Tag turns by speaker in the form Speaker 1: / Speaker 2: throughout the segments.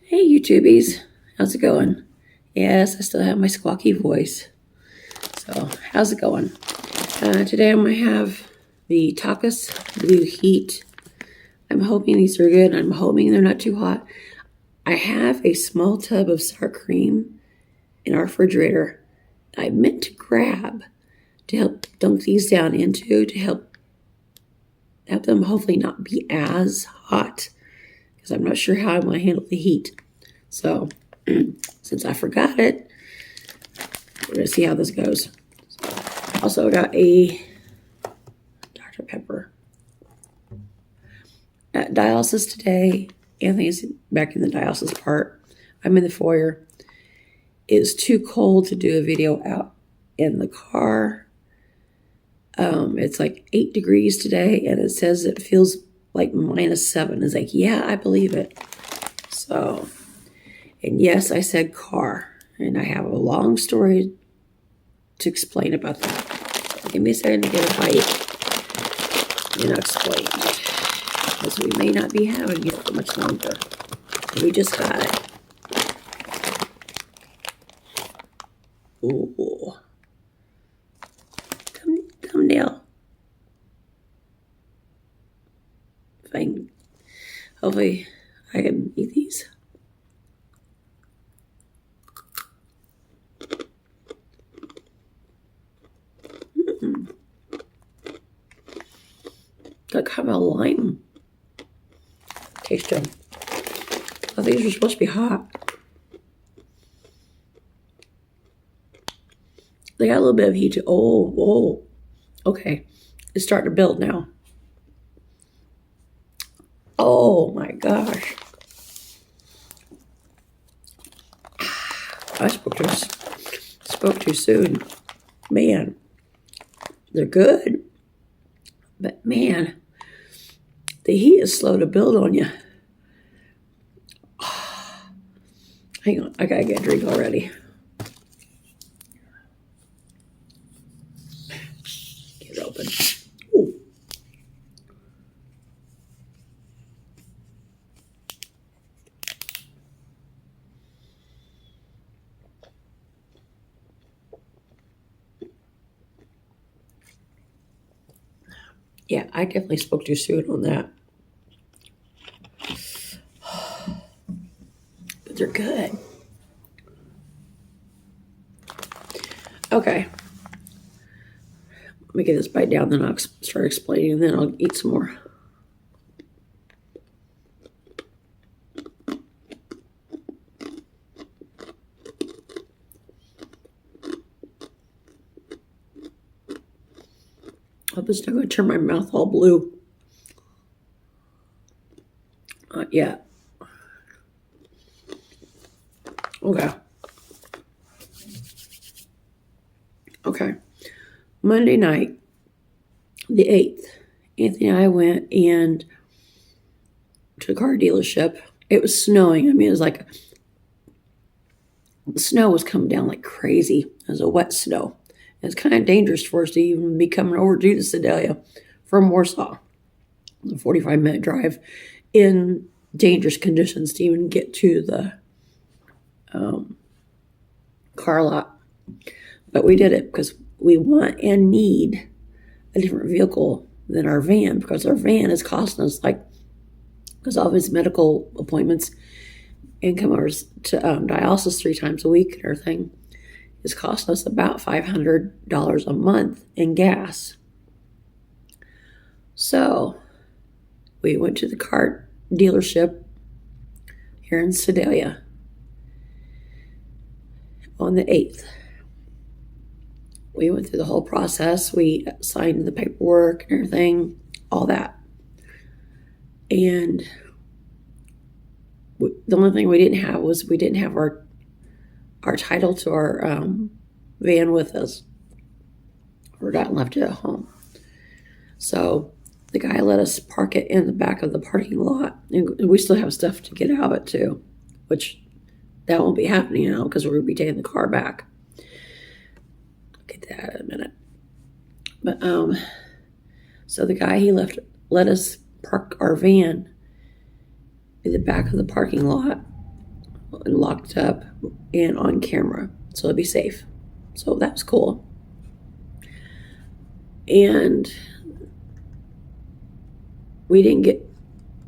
Speaker 1: Hey YouTubies, how's it going? Yes, I still have my squawky voice. So, how's it going? Today I'm going to have the Takis Blue Heat. I'm hoping these are good. I'm hoping they're not too hot. I have a small tub of sour cream in our refrigerator I meant to grab to help dunk these down into to help them hopefully not be as hot because I'm not sure how I'm going to handle the heat. So, since I forgot it, we're going to see how this goes. Also, I got a Dr. Pepper. At dialysis today, Anthony's back in the dialysis part. I'm in the foyer. It's too cold to do a video out in the car. It's like 8 degrees today, and it says it feels like -7. It's like, yeah, I believe it. So, and yes, I said car, and I have a long story to explain about that. So give me a second to get a bite, and I'll explain. Because we may not be having it for much longer. We just got it. Ooh. Come down. Hopefully I can eat these. Got kind of a lime taste to them. I think these are supposed to be hot. They got a little bit of heat too. Oh, okay. It's starting to build now. Oh my gosh. I spoke too soon. Man, they're good. But man, the heat is slow to build on you. Hang on, I gotta get a drink already. Get it open. Ooh. Yeah, I definitely spoke too soon on that. But they're good. Okay. Let me get this bite down, then I'll start explaining, and then I'll eat some more. I hope it's not going to turn my mouth all blue. Not yet. Okay. Okay. Monday night, the 8th, Anthony and I went and to a car dealership. It was snowing. I mean, it was like the snow was coming down like crazy. It was a wet snow. It's kind of dangerous for us to even be coming over to Sedalia from Warsaw. It's a 45-minute drive in dangerous conditions to even get to the car lot. But we did it because we want and need a different vehicle than our van, because our van is costing us, like, because all of his medical appointments and come over to dialysis 3 times a week and everything is costing us about $500 a month in gas. So we went to the car dealership here in Sedalia on the 8th. We went through the whole process. We signed the paperwork and everything, all that. And the only thing we didn't have was we didn't have our title to our van with us. Forgot and left it at home. So the guy let us park it in the back of the parking lot. And we still have stuff to get out of it too, which that won't be happening now because we're going to be taking the car back. I'll get that in a minute. But so the guy, he let us park our van in the back of the parking lot and locked up and on camera, so it'd be safe. So that was cool. And we didn't get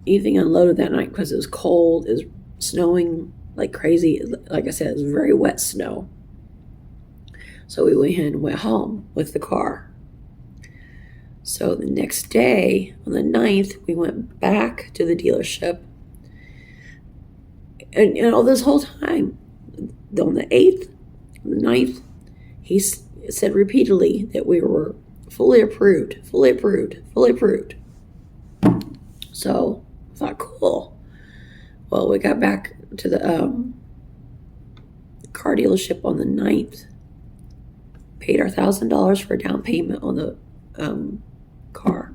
Speaker 1: anything unloaded that night because it was cold. It was snowing like crazy. Like I said, it was very wet snow. So we went ahead and went home with the car. So the next day, on the 9th, we went back to the dealership. And all this whole time, on the 8th, on the 9th, he said repeatedly that we were fully approved, fully approved, fully approved. So I thought, cool. Well, we got back to the car dealership on the 9th, paid our $1,000 for a down payment on the car,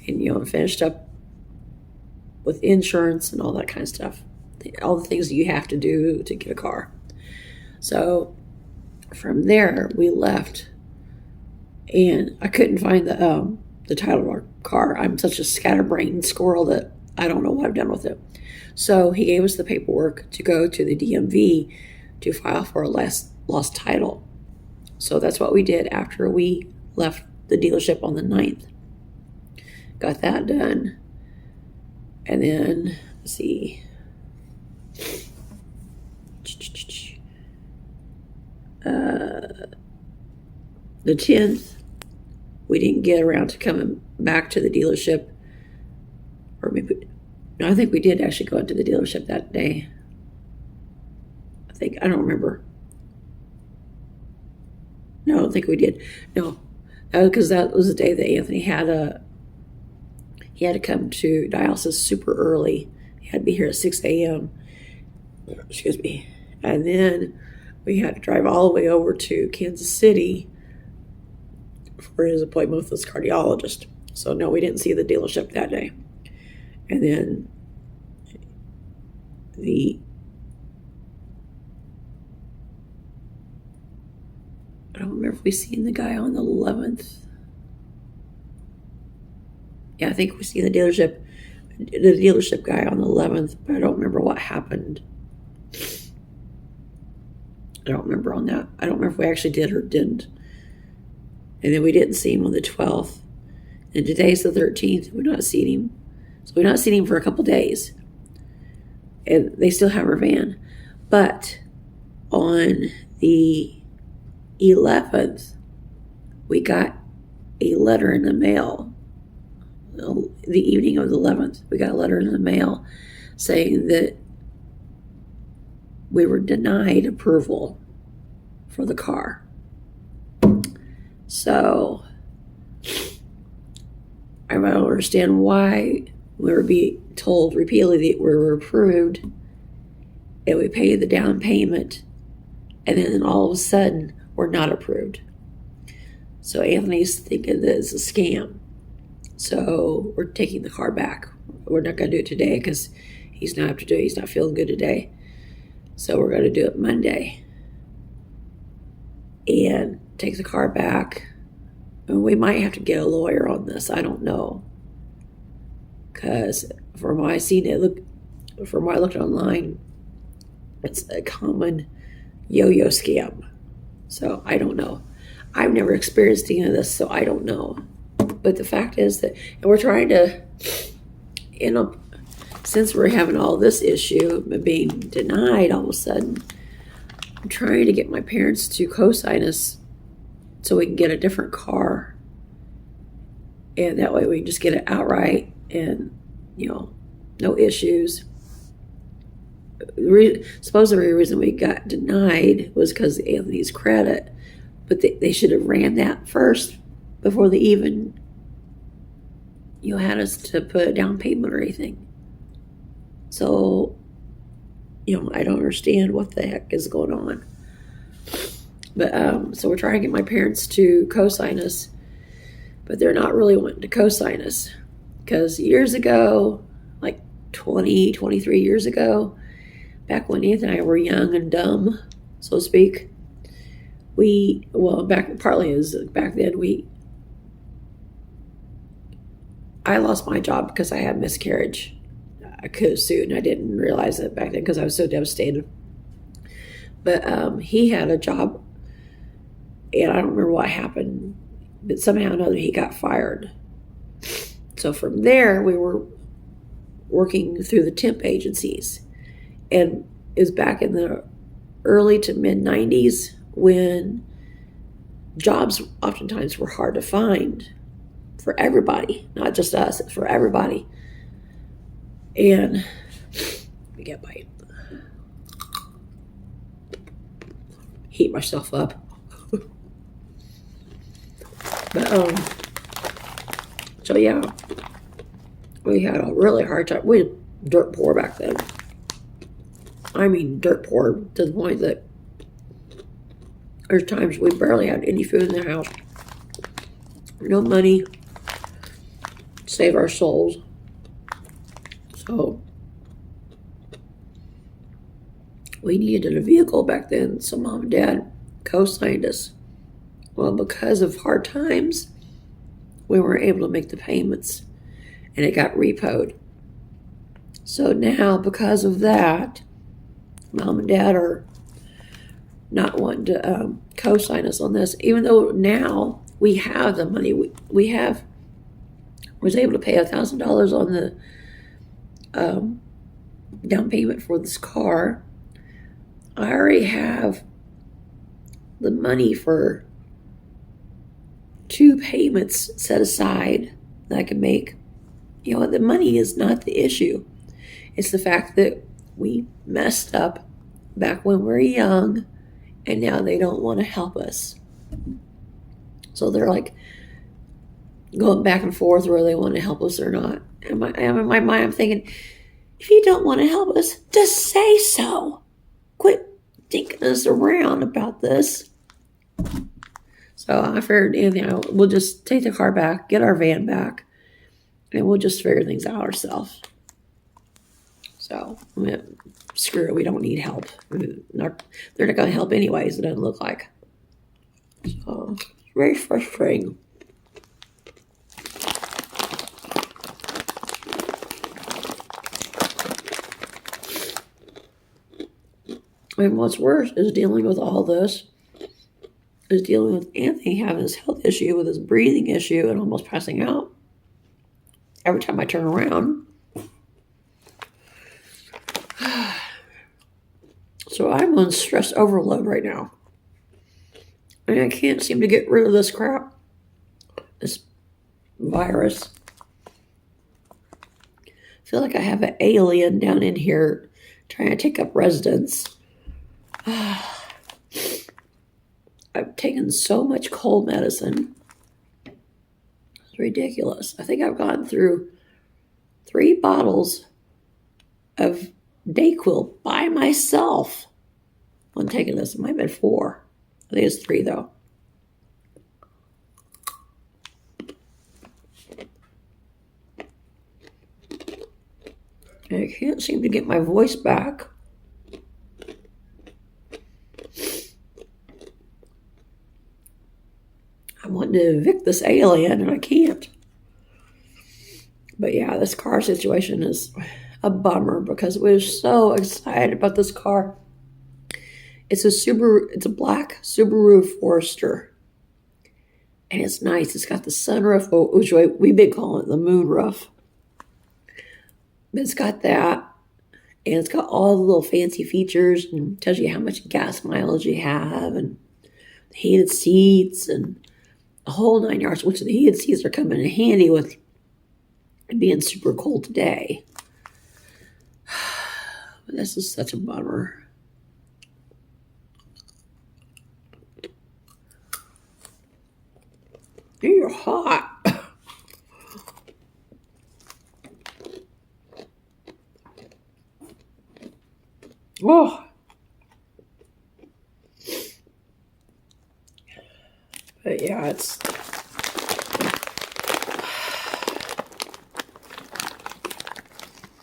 Speaker 1: and finished up with insurance and all that kind of stuff, all the things that you have to do to get a car. So from there we left, and I couldn't find the title of our car. I'm such a scatterbrained squirrel that I don't know what I've done with it. So he gave us the paperwork to go to the DMV to file for a lost title. So that's what we did after we left the dealership on the 9th. Got that done. And then, let's see. The 10th, we didn't get around to coming back to the dealership. Or maybe, no, I think we did actually go into the dealership that day. I don't remember. No, I don't think we did. No, because that was the day that Anthony had to come to dialysis super early. He had to be here at 6 a.m. Excuse me. And then we had to drive all the way over to Kansas City for his appointment with his cardiologist. So no, we didn't see the dealership that day. And then I don't remember if we seen the guy on the 11th. Yeah, I think we seen the dealership guy on the 11th, but I don't remember what happened. I don't remember on that. I don't remember if we actually did or didn't. And then we didn't see him on the 12th. And today's the 13th. We're not seeing him. So we're not seeing him for a couple days. And they still have our van. But on the 11th, we got a letter in the mail. The evening of the 11th, we got a letter in the mail saying that we were denied approval for the car. So I don't understand why we were being told repeatedly that we were approved and we paid the down payment, and then all of a sudden we're not approved. So Anthony's thinking that it's a scam. So we're taking the car back. We're not going to do it today because he's not feeling good today. So we're going to do it Monday and take the car back. And we might have to get a lawyer on this. I don't know. Because from what I looked online, it's a common yo-yo scam. So I don't know. I've never experienced any of this, so I don't know. But the fact is that, and we're trying to, since we're having all this issue of being denied all of a sudden, I'm trying to get my parents to co-sign us so we can get a different car. And that way we can just get it outright and, no issues. Supposedly the reason we got denied was because of Anthony's credit. But they should have ran that first before they even, had us to put a down payment or anything. So, I don't understand what the heck is going on. But, so we're trying to get my parents to co-sign us, but they're not really wanting to co-sign us. Because years ago, like 23 years ago, back when Anthony and I were young and dumb, so to speak, back then, I lost my job because I had miscarriage. I could have sued, and I didn't realize it back then because I was so devastated. But he had a job, and I don't remember what happened, but somehow or another he got fired. So from there, we were working through the temp agencies. And it was back in the early to mid-90s when jobs oftentimes were hard to find for everybody, not just us, for everybody. And let me get my heat myself up. But so yeah, we had a really hard time. We were dirt poor back then. I mean dirt poor to the point that there's times we barely had any food in the house. No money. Save our souls. So we needed a vehicle back then, so Mom and Dad co-signed us. Well, because of hard times, we weren't able to make the payments, and it got repoed. So now, because of that, Mom and Dad are not wanting to co-sign us on this, even though now we have the money. We was able to pay $1,000 on the down payment for this car. I already have the money for 2 payments set aside that I can make. You know, the money is not the issue. It's the fact that we messed up back when we were young, and now they don't want to help us. So they're like going back and forth whether they want to help us or not. And in my mind, I'm thinking, if you don't want to help us, just say so. Quit dinking us around about this. So I figured, we'll just take the car back, get our van back, and we'll just figure things out ourselves. So, screw it, we don't need help. They're not going to help anyways, it doesn't look like. So, it's very frustrating. And what's worse is dealing with all this, is dealing with Anthony having this health issue with his breathing issue and almost passing out every time I turn around. So I'm on stress overload right now. And I can't seem to get rid of this crap, this virus. I feel like I have an alien down in here trying to take up residence. I've taken so much cold medicine. It's ridiculous. I think I've gone through 3 bottles of Dayquil by myself when taking this. It might have been 4. I think it's 3 though. And I can't seem to get my voice back. I want to evict this alien and I can't. But yeah, this car situation is a bummer because we were so excited about this car. It's a black Subaru Forester. And it's nice. It's got the sunroof, which we've been calling it the moon roof. But it's got that. And it's got all the little fancy features and tells you how much gas mileage you have and the heated seats and the whole 9 yards, which the heated seats are coming in handy with it being super cold today. But this is such a bummer. You're hot. Oh. But yeah, it's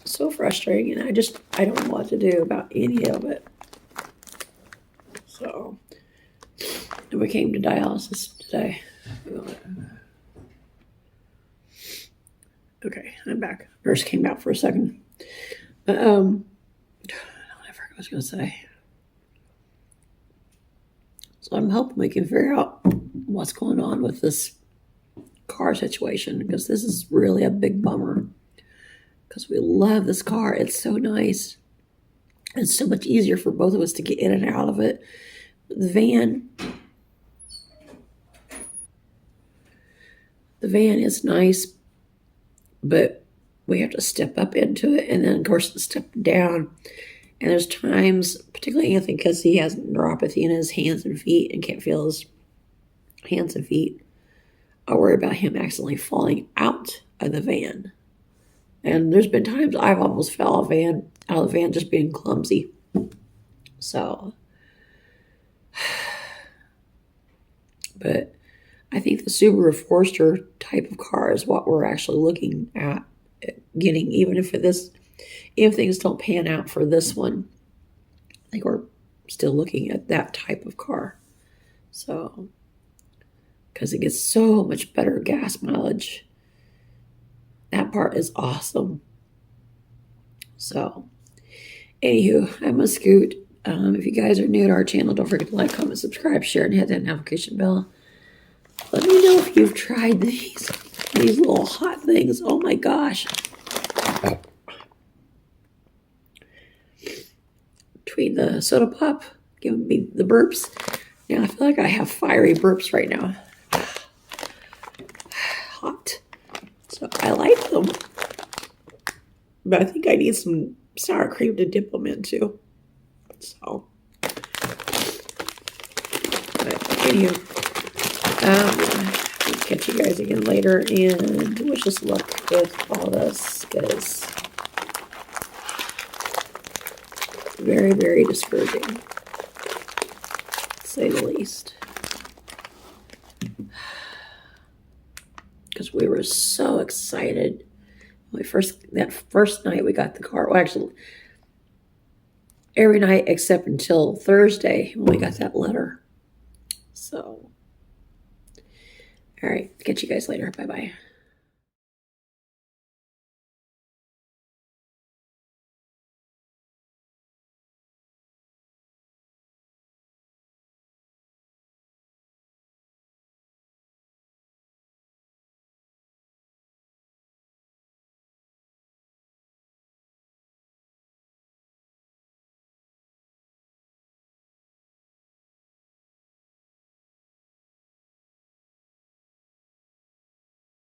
Speaker 1: so frustrating, and I don't know what to do about any of it. So, and we came to dialysis today. Okay, I'm back. Nurse came out for a second. But, whatever I was going to say. So I'm hoping we can figure out what's going on with this car situation, because this is really a big bummer, because we love this car. It's so nice. It's so much easier for both of us to get in and out of it. The van is nice, but we have to step up into it, and then of course step down. And there's times, particularly Anthony, because he has neuropathy in his hands and feet and can't feel his hands and feet, I worry about him accidentally falling out of the van. And there's been times I've almost fell out of the van just being clumsy. So, but I think the Subaru Forester type of car is what we're actually looking at getting, even if things don't pan out for this one. I think we're still looking at that type of car. So, because it gets so much better gas mileage. That part is awesome. So, anywho, I'm a Scoot. If you guys are new to our channel, don't forget to like, comment, subscribe, share, and hit that notification bell. Let me know if you've tried these little hot things. Oh my gosh. Between the soda pop giving me the burps. Now I feel like I have fiery burps right now. Hot. So I like them. But I think I need some sour cream to dip them into. So. But anyway. I'll catch you guys again later, and wish us luck with all this, because it's very, very discouraging, to say the least. Because we were so excited. That first night we got the car. Well, actually, every night except until Thursday when we got that letter. So. All right. Catch you guys later. Bye-bye.